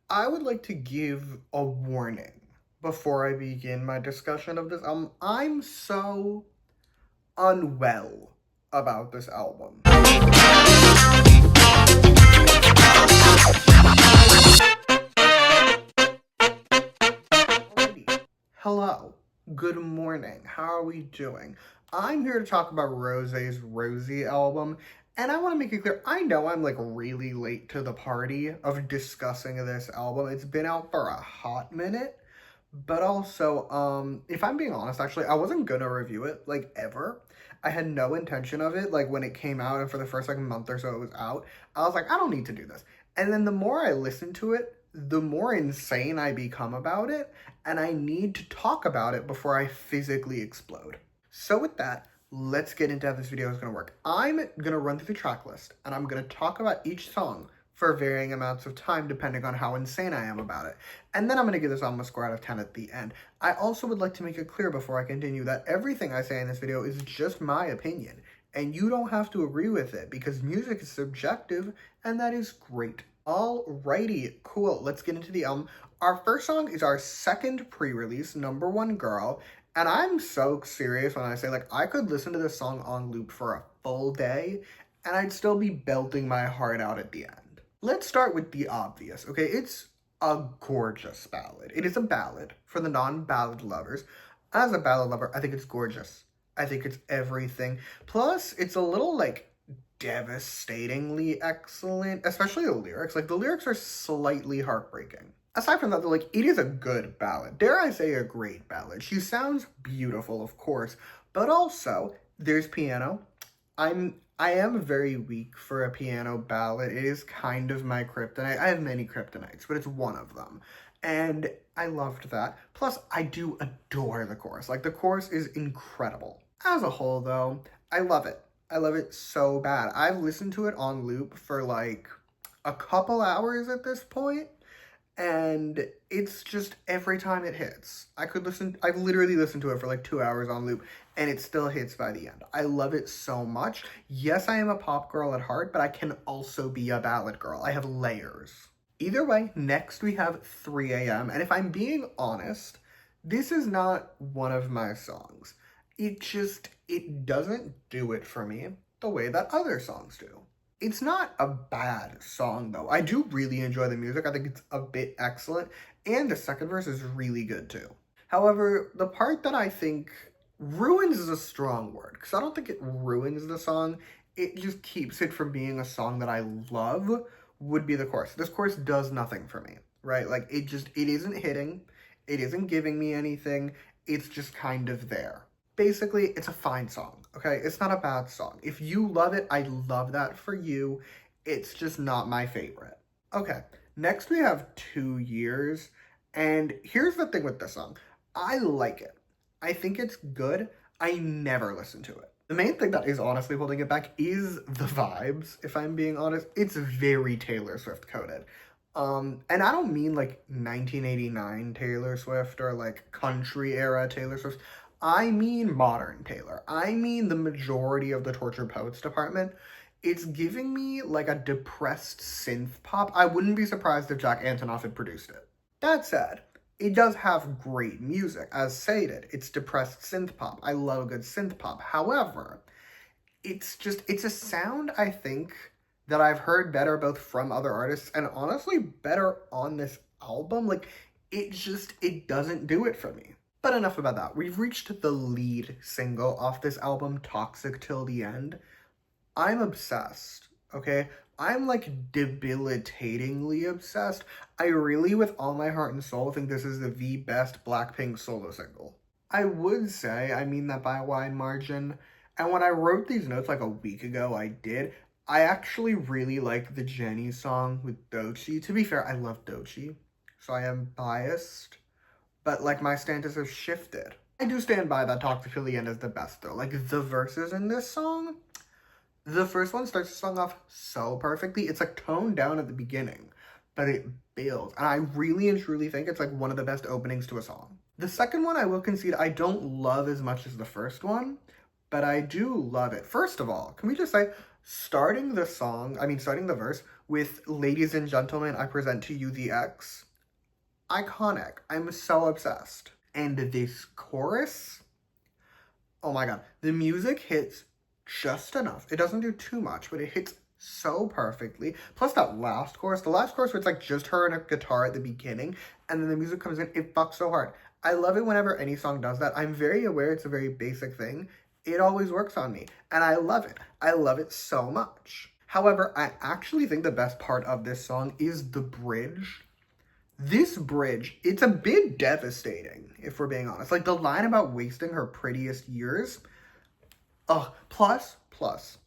I would like to give a warning before I begin my discussion of this album. I'm so unwell about this album. Alrighty. Hello. Good morning. How are we doing? I'm here to talk about Rosé's Rosie album, and I want to make it clear, I know I'm like really late to the party of discussing this album. It's been out for a hot minute, but also, if I'm being honest, actually, I wasn't gonna review it, like, ever. I had no intention of it, like, when it came out, and for the first, like, month or so it was out, I was like, I don't need to do this. And then the more I listened to it, the more insane I become about it, and I need to talk about it before I physically explode. So with that, let's get into how this video is gonna work. I'm gonna run through the track list, and I'm gonna talk about each song for varying amounts of time depending on how insane I am about it. And then I'm going to give this album a score out of 10 at the end. I also would like to make it clear before I continue that everything I say in this video is just my opinion, and you don't have to agree with it because music is subjective, and that is great. Alrighty, cool, let's get into the album. Our first song is our second pre-release, Number One Girl, and I'm so serious when I say, like, I could listen to this song on loop for a full day, and I'd still be belting my heart out at the end. Let's start with the obvious, okay? It's a gorgeous ballad. It is a ballad for the non-ballad lovers. As a ballad lover, I think it's gorgeous. I think it's everything. Plus, it's a little, like, devastatingly excellent, especially the lyrics. Like, the lyrics are slightly heartbreaking. Aside from that, though, like, it is a good ballad. Dare I say a great ballad. She sounds beautiful, of course, but also, there's piano. I am very weak for a piano ballad. It is kind of my kryptonite. I have many kryptonites, but it's one of them. And I loved that. Plus, I do adore the chorus. Like, the chorus is incredible. As a whole, though, I love it. I love it so bad. I've listened to it on loop for, like, a couple hours at this point, and it's just every time it hits. I've literally listened to it for like 2 hours on loop, and it still hits by the end. I love it so much. Yes, I am a pop girl at heart, but I can also be a ballad girl. I have layers. Either way, next we have 3 a.m., and if I'm being honest, this is not one of my songs. It doesn't do it for me the way that other songs do. It's not a bad song, though. I do really enjoy the music. I think it's a bit excellent, and the second verse is really good, too. However, the part that I think ruins is a strong word, because I don't think it ruins the song. It just keeps it from being a song that I love, would be the chorus. This chorus does nothing for me, right? Like, it isn't hitting. It isn't giving me anything. It's just kind of there. Basically, it's a fine song, okay? It's not a bad song. If you love it, I love that for you. It's just not my favorite. Okay, next we have 2 Years, and here's the thing with this song. I like it. I think it's good. I never listen to it. The main thing that is honestly holding it back is the vibes, if I'm being honest. It's very Taylor Swift coded. And I don't mean like 1989 Taylor Swift or like country era Taylor Swift. I mean modern Taylor. I mean the majority of the Tortured Poets department. It's giving me like a depressed synth pop. I wouldn't be surprised if Jack Antonoff had produced it. That said, it does have great music, as stated. It's depressed synth pop. I love a good synth pop. However, it's a sound, I think, that I've heard better both from other artists and honestly better on this album. Like, it doesn't do it for me. But enough about that. We've reached the lead single off this album, Toxic Till the End. I'm obsessed, okay? I'm like debilitatingly obsessed. I really, with all my heart and soul, think this is the best Blackpink solo single. I would say, I mean that by a wide margin. And when I wrote these notes like a week ago, I did. I actually really like the Jennie song with Doechii. To be fair, I love Doechii, so I am biased. But, like, my stance has shifted. I do stand by that Toxic Till the End is the best, though. Like, the verses in this song, the first one starts the song off so perfectly. It's, like, toned down at the beginning, but it builds. And I really and truly think it's, like, one of the best openings to a song. The second one, I will concede, I don't love as much as the first one, but I do love it. First of all, can we just say, starting the verse with "Ladies and gentlemen, I present to you the X." Iconic. I'm so obsessed. And this chorus, oh my god, the music hits just enough. It doesn't do too much, but it hits so perfectly. Plus that last chorus, the last chorus where it's like just her and a guitar at the beginning, and then the music comes in, it fucks so hard. I love it whenever any song does that. I'm very aware it's a very basic thing. It always works on me, and I love it. I love it so much. However, I actually think the best part of this song is the bridge. This bridge, it's a bit devastating, if we're being honest. Like, the line about wasting her prettiest years, plus,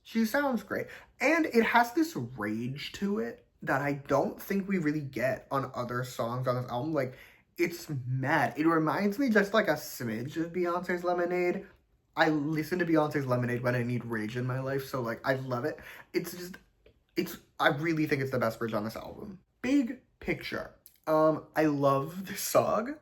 she sounds great. And it has this rage to it that I don't think we really get on other songs on this album. Like, it's mad. It reminds me just like a smidge of Beyonce's Lemonade. I listen to Beyonce's Lemonade when I need rage in my life, so, like, I love it. I really think it's the best bridge on this album. Big picture. I love this song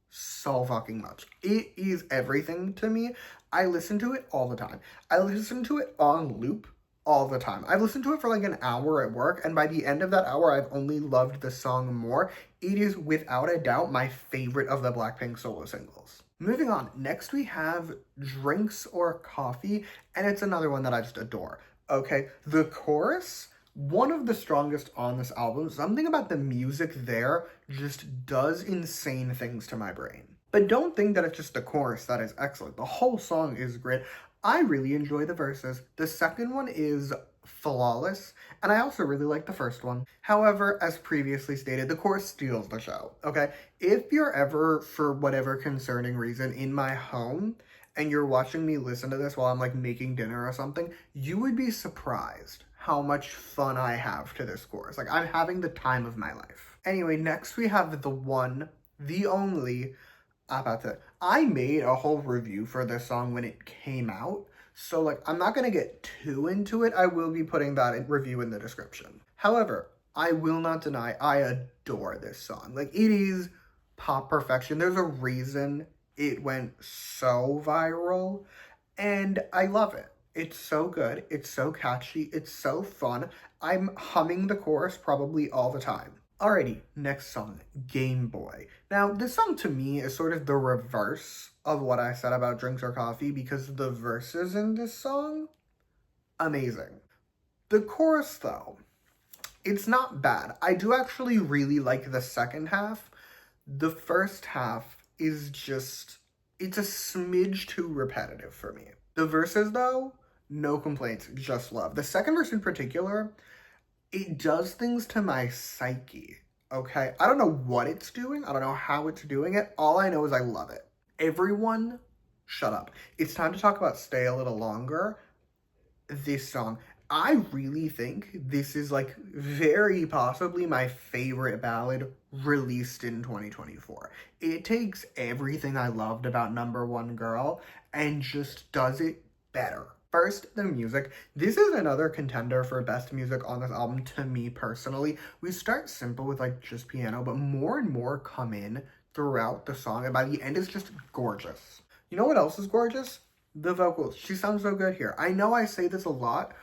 so fucking much. It is everything to me. I listen to it all the time. I listen to it on loop all the time. I've listened to it for like an hour at work, and by the end of that hour, I've only loved the song more. It is without a doubt my favorite of the Blackpink solo singles. Moving on, next we have Drinks or Coffee, and it's another one that I just adore. Okay, the chorus, one of the strongest on this album. Something about the music there just does insane things to my brain. But don't think that it's just the chorus that is excellent. The whole song is great. I really enjoy the verses. The second one is flawless, and I also really like the first one. However, as previously stated, the chorus steals the show, okay? If you're ever, for whatever concerning reason, in my home, and you're watching me listen to this while I'm like making dinner or something, you would be surprised how much fun I have to this chorus. Like, I'm having the time of my life. Anyway, next we have the one, the only, Apate. I made a whole review for this song when it came out, so like, I'm not gonna get too into it. I will be putting that review in the description. However, I will not deny I adore this song. Like, it is pop perfection. There's a reason it went so viral, and I love it. It's so good, it's so catchy, it's so fun. I'm humming the chorus probably all the time. Alrighty, next song, Game Boy. Now, this song to me is sort of the reverse of what I said about Drinks or Coffee, because the verses in this song, amazing. The chorus, though, it's not bad. I do actually really like the second half. The first half is just, it's a smidge too repetitive for me. The verses, though, no complaints, just love. The second verse in particular, it does things to my psyche, okay? I don't know what it's doing. I don't know how it's doing it. All I know is I love it. Everyone, shut up. It's time to talk about Stay a Little Longer. This song, I really think this is like very possibly my favorite ballad released in 2024. It takes everything I loved about Number One Girl and just does it better. First, the music. This is another contender for best music on this album to me personally. We start simple with like just piano, but more and more come in throughout the song, and by the end it's just gorgeous. You know what else is gorgeous? The vocals. She sounds so good here. I know I say this a lot.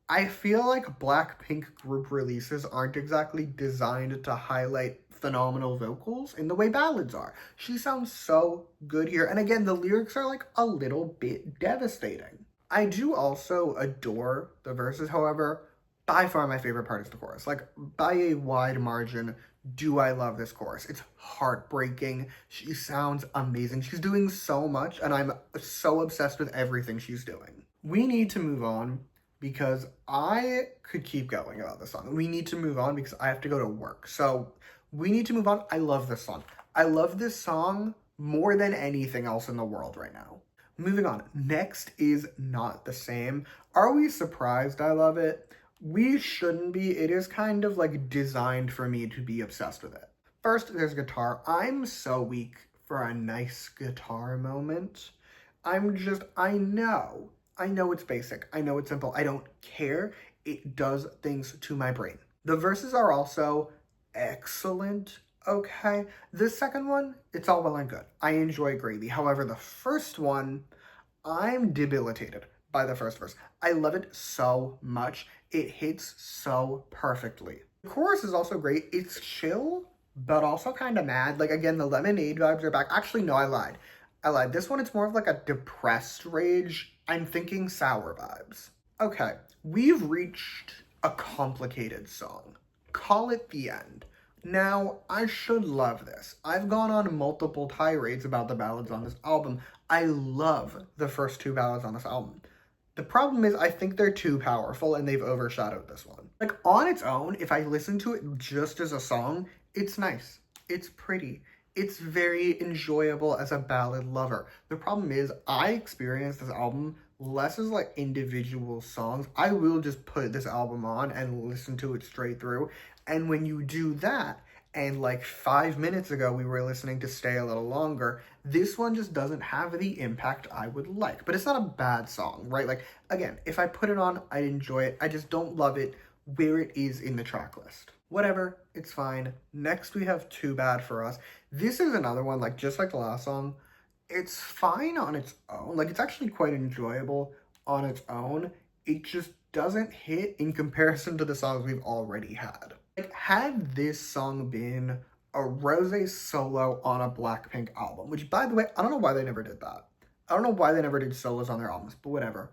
I feel like Blackpink group releases aren't exactly designed to highlight phenomenal vocals in the way ballads are. She sounds so good here. And again, the lyrics are like a little bit devastating. I do also adore the verses, however, by far my favorite part is the chorus. Like, by a wide margin, do I love this chorus. It's heartbreaking. She sounds amazing. She's doing so much, and I'm so obsessed with everything she's doing. We need to move on because I could keep going about this song. We need to move on because I have to go to work. So we need to move on. I love this song. I love this song more than anything else in the world right now. Moving on. Next is Not the Same. Are we surprised I love it? We shouldn't be. It is kind of like designed for me to be obsessed with it. First, there's guitar. I'm so weak for a nice guitar moment. I know it's basic. I know it's simple. I don't care. It does things to my brain. The verses are also excellent. Okay, the second one, it's all well and good. I enjoy it greatly. However, the first one, I'm debilitated. by the first verse. I love it so much. It hits so perfectly. The chorus is also great. It's chill, but also kind of mad. Like, again, the lemonade vibes are back. Actually, no, I lied. I lied. This one, it's more of like a depressed rage. I'm thinking sour vibes. Okay, we've reached a complicated song. Call it the end. Now, I should love this. I've gone on multiple tirades about the ballads on this album. I love the first two ballads on this album. The problem is, I think they're too powerful and they've overshadowed this one. Like, on its own, if I listen to it just as a song, it's nice. It's pretty. It's very enjoyable as a ballad lover. The problem is, I experience this album less as like individual songs. I will just put this album on and listen to it straight through. And when you do that, and like 5 minutes ago we were listening to Stay a Little Longer, this one just doesn't have the impact I would like. But it's not a bad song, right? Like, again, if I put it on, I'd enjoy it. I just don't love it where it is in the track list. Whatever, it's fine. Next we have Too Bad for Us. This is another one, like just like the last song, it's fine on its own. Like, it's actually quite enjoyable on its own. It just doesn't hit in comparison to the songs we've already had. Like, had this song been a Rosé solo on a Blackpink album, which, by the way, I don't know why they never did that. I don't know why they never did solos on their albums, but whatever.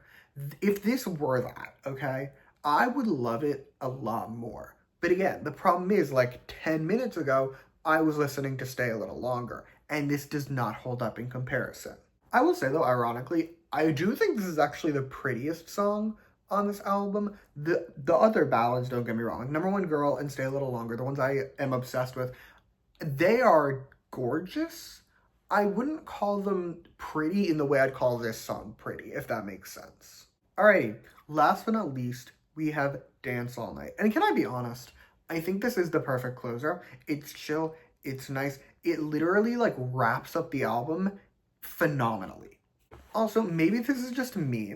If this were that, okay, I would love it a lot more. But again, the problem is, like 10 minutes ago, I was listening to Stay a Little Longer, and this does not hold up in comparison. I will say, though, ironically, I do think this is actually the prettiest song on this album. The other ballads, don't get me wrong, like Number One Girl and Stay a Little Longer, the ones I am obsessed with, they are gorgeous. I wouldn't call them pretty in the way I'd call this song pretty, if that makes sense. Alrighty, last but not least, we have Dance All Night. And can I be honest? I think this is the perfect closer. It's chill, it's nice. It literally like wraps up the album phenomenally. Also, maybe this is just me.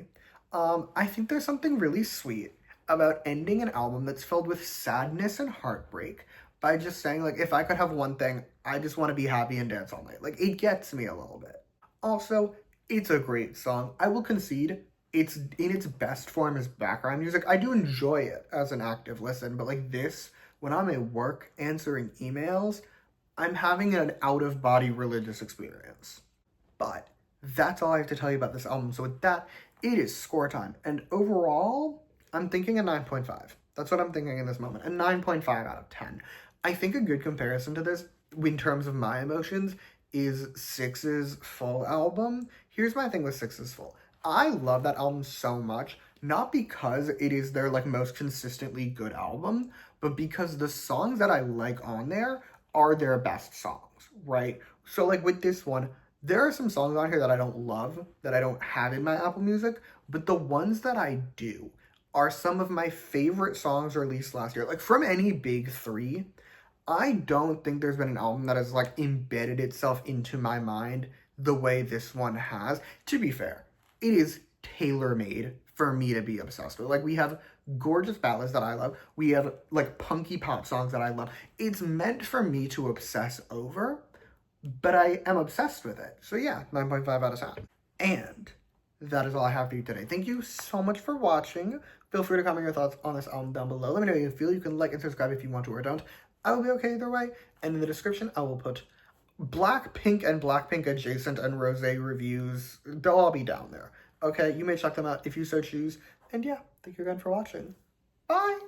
I think there's something really sweet about ending an album that's filled with sadness and heartbreak by just saying, like, if I could have one thing, I just want to be happy and dance all night. Like, it gets me a little bit. Also, it's a great song. I will concede it's in its best form as background music. I do enjoy it as an active listen, but like this, when I'm at work answering emails, I'm having an out-of-body religious experience. But that's all I have to tell you about this album. So with that, it is score time. And overall, I'm thinking a 9.5. That's what I'm thinking in this moment. A 9.5 out of 10. I think a good comparison to this, in terms of my emotions, is Six's Full album. Here's my thing with Six's Full. I love that album so much, not because it is their like most consistently good album, but because the songs that I like on there are their best songs, right? So like with this one, there are some songs on here that I don't love, that I don't have in my Apple Music, but the ones that I do are some of my favorite songs released last year. Like, from any big three, I don't think there's been an album that has like embedded itself into my mind the way this one has. To be fair, it is tailor-made for me to be obsessed with. Like, we have gorgeous ballads that I love. We have like punky pop songs that I love. It's meant for me to obsess over, but I am obsessed with it. So yeah, 9.5 out of 10. And that is all I have for you today. Thank you so much for watching. Feel free to comment your thoughts on this album down below. Let me know how you feel. You can like and subscribe if you want to or don't. I will be okay either way. And in the description, I will put Blackpink and Blackpink adjacent and Rosé reviews. They'll all be down there. Okay, you may check them out if you so choose. And yeah, thank you again for watching. Bye!